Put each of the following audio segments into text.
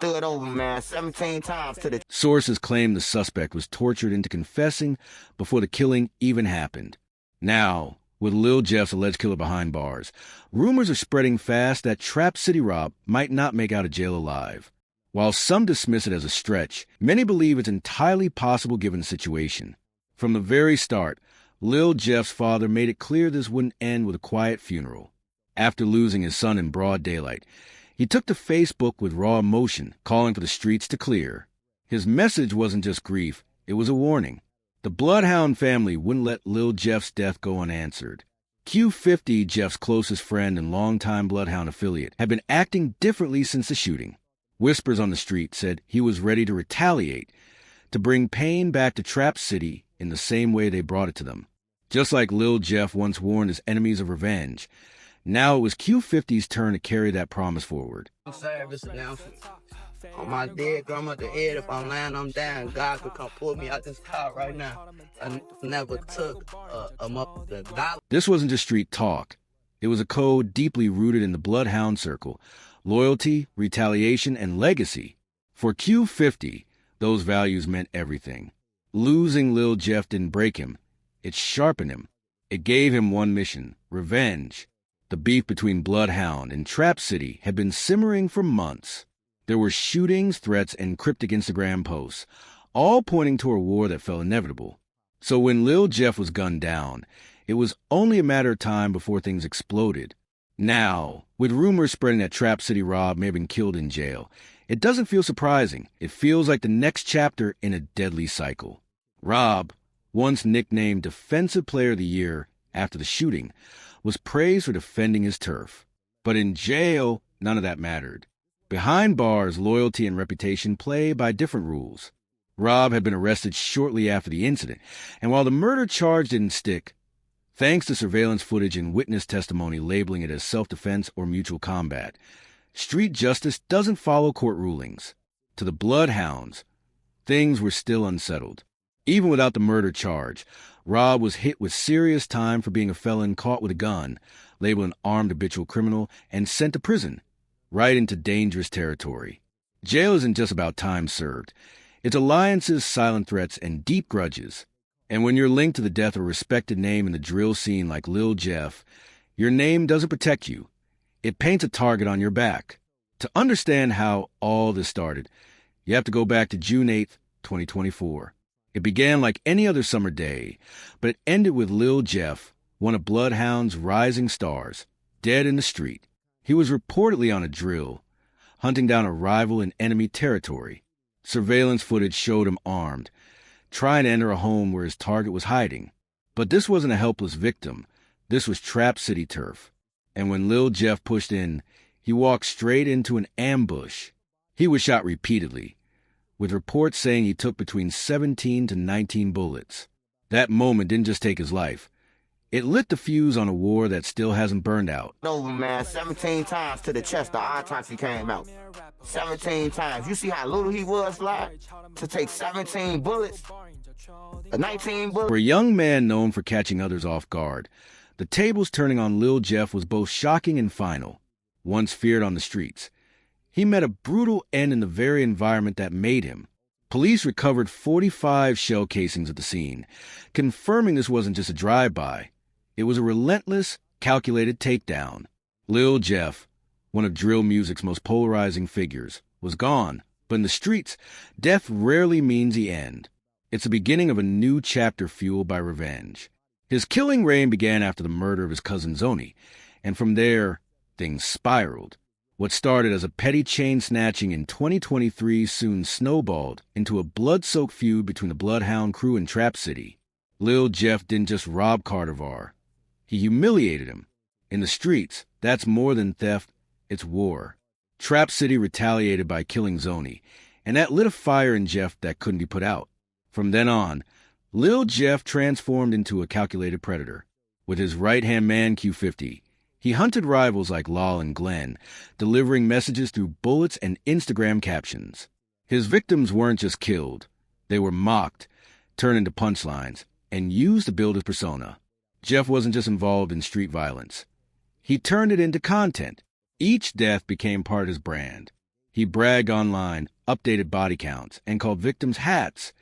Threw it over, man, 17 times to the... Sources claim the suspect was tortured into confessing before the killing even happened. Now, with Lil Jeff's alleged killer behind bars, rumors are spreading fast that Trap City Rob might not make out of jail alive. While some dismiss it as a stretch, many believe it's entirely possible given the situation. From the very start, Lil Jeff's father made it clear this wouldn't end with a quiet funeral. After losing his son in broad daylight, he took to Facebook with raw emotion, calling for the streets to clear. His message wasn't just grief, it was a warning. The Bloodhound family wouldn't let Lil Jeff's death go unanswered. Q50, Jeff's closest friend and longtime Bloodhound affiliate, had been acting differently since the shooting. Whispers on the street said he was ready to retaliate, to bring pain back to Trap City in the same way they brought it to them. Just like Lil Jeff once warned his enemies of revenge, now it was Q50's turn to carry that promise forward. I'm sorry, this announcement. On my dead grandmother's head, if I'm laying, I'm down. God could come pull me out this car right now. I never took a $1. This wasn't just street talk. It was a code deeply rooted in the Bloodhound circle. Loyalty, retaliation, and legacy. For Q50, those values meant everything. Losing Lil Jeff didn't break him. It sharpened him. It gave him one mission: revenge. The beef between Bloodhound and Trap City had been simmering for months. There were shootings, threats, and cryptic Instagram posts, all pointing to a war that felt inevitable. So when Lil Jeff was gunned down, it was only a matter of time before things exploded. Now, with rumors spreading that Trap City Rob may have been killed in jail, it doesn't feel surprising. It feels like the next chapter in a deadly cycle. Rob, once nicknamed Defensive Player of the Year after the shooting, was praised for defending his turf. But in jail, none of that mattered. Behind bars, loyalty and reputation play by different rules. Rob had been arrested shortly after the incident, and while the murder charge didn't stick, thanks to surveillance footage and witness testimony labeling it as self-defense or mutual combat, street justice doesn't follow court rulings. To the Bloodhounds, things were still unsettled. Even without the murder charge, Rob was hit with serious time for being a felon caught with a gun, labeled an armed habitual criminal, and sent to prison, right into dangerous territory. Jail isn't just about time served. It's alliances, silent threats, and deep grudges. And when you're linked to the death of a respected name in the drill scene like Lil Jeff, your name doesn't protect you. It paints a target on your back. To understand how all this started, you have to go back to June 8th, 2024. It began like any other summer day, but it ended with Lil Jeff, one of Bloodhound's rising stars, dead in the street. He was reportedly on a drill, hunting down a rival in enemy territory. Surveillance footage showed him armed, trying to enter a home where his target was hiding. But this wasn't a helpless victim. This was Trap City turf. And when Lil Jeff pushed in, he walked straight into an ambush. He was shot repeatedly, with reports saying he took between 17 to 19 bullets. That moment didn't just take his life. It lit the fuse on a war that still hasn't burned out. Over, man, 17 times to the chest, the odd times he came out. 17 times. You see how little he was, like, to take 17 bullets? 19 bullets? For a young man known for catching others off guard, the tables turning on Lil Jeff was both shocking and final. Once feared on the streets, he met a brutal end in the very environment that made him. Police recovered 45 shell casings at the scene, confirming this wasn't just a drive-by. It was a relentless, calculated takedown. Lil Jeff, one of drill music's most polarizing figures, was gone. But in the streets, death rarely means the end. It's the beginning of a new chapter fueled by revenge. His killing reign began after the murder of his cousin Zoni, and from there, things spiraled. What started as a petty chain snatching in 2023 soon snowballed into a blood-soaked feud between the Bloodhound crew and Trap City. Lil Jeff didn't just rob Carter. He humiliated him. In the streets, that's more than theft, it's war. Trap City retaliated by killing Zoni, and that lit a fire in Jeff that couldn't be put out. From then on, Lil Jeff transformed into a calculated predator. With his right-hand man Q50, he hunted rivals like Lal and Glenn, delivering messages through bullets and Instagram captions. His victims weren't just killed. They were mocked, turned into punchlines, and used to build his persona. Jeff wasn't just involved in street violence. He turned it into content. Each death became part of his brand. He bragged online, updated body counts, and called victims hats,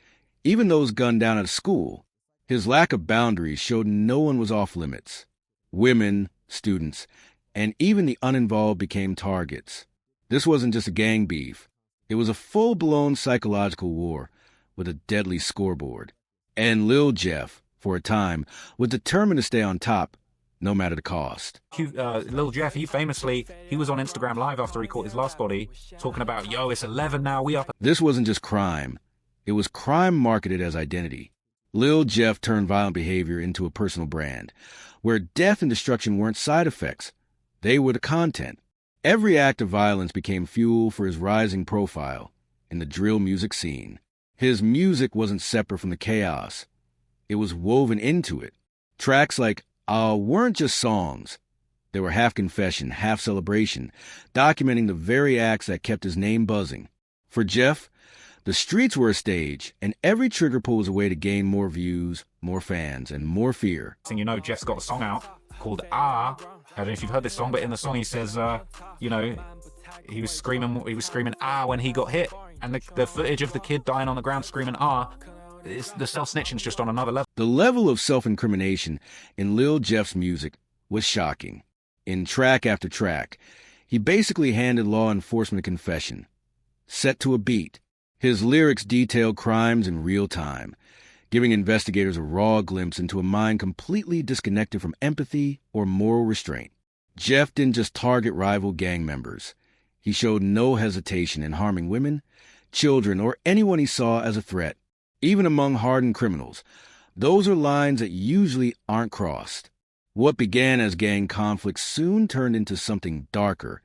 even those gunned down at a school. His lack of boundaries showed no one was off limits. Women, students, and even the uninvolved became targets. This wasn't just a gang beef. It was a full-blown psychological war with a deadly scoreboard. And Lil Jeff, for a time, was determined to stay on top, no matter the cost. Lil Jeff, he was on Instagram Live after he caught his last body, talking about, yo, it's 11 now, we up. This wasn't just crime. It was crime marketed as identity. Lil Jeff turned violent behavior into a personal brand, where death and destruction weren't side effects. They were the content. Every act of violence became fuel for his rising profile in the drill music scene. His music wasn't separate from the chaos. It was woven into it. Tracks like weren't just songs. They were half confession, half celebration, documenting the very acts that kept his name buzzing. For Jeff, the streets were a stage, and every trigger pull was a way to gain more views, more fans, and more fear. You know, Jeff's got a song out called Ah. I don't know if you've heard this song, but in the song he says, you know, he was screaming ah when he got hit. And the footage of the kid dying on the ground screaming ah, the self-snitching's just on another level. The level of self-incrimination in Lil Jeff's music was shocking. In track after track, he basically handed law enforcement a confession, set to a beat. His lyrics detailed crimes in real time, giving investigators a raw glimpse into a mind completely disconnected from empathy or moral restraint. Jeff didn't just target rival gang members. He showed no hesitation in harming women, children, or anyone he saw as a threat. Even among hardened criminals, those are lines that usually aren't crossed. What began as gang conflict soon turned into something darker,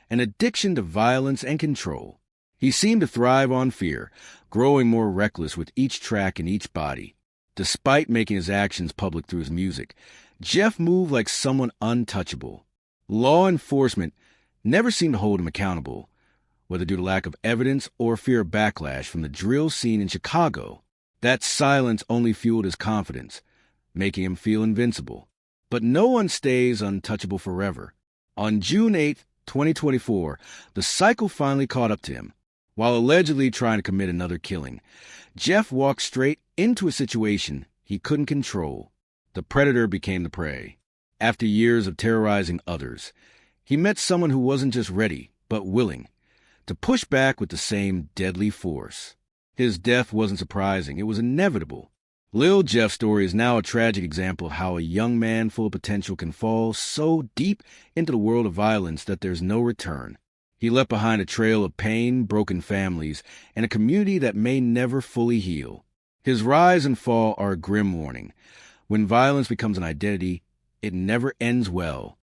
an addiction to violence and control. He seemed to thrive on fear, growing more reckless with each track and each body. Despite making his actions public through his music, Jeff moved like someone untouchable. Law enforcement never seemed to hold him accountable, whether due to lack of evidence or fear of backlash from the drill scene in Chicago. That silence only fueled his confidence, making him feel invincible. But no one stays untouchable forever. On June 8th, 2024, the cycle finally caught up to him. While allegedly trying to commit another killing, Jeff walked straight into a situation he couldn't control. The predator became the prey. After years of terrorizing others, he met someone who wasn't just ready, but willing, to push back with the same deadly force. His death wasn't surprising, it was inevitable. Lil Jeff's story is now a tragic example of how a young man full of potential can fall so deep into the world of violence that there's no return. He left behind a trail of pain, broken families, and a community that may never fully heal. His rise and fall are a grim warning. When violence becomes an identity, it never ends well.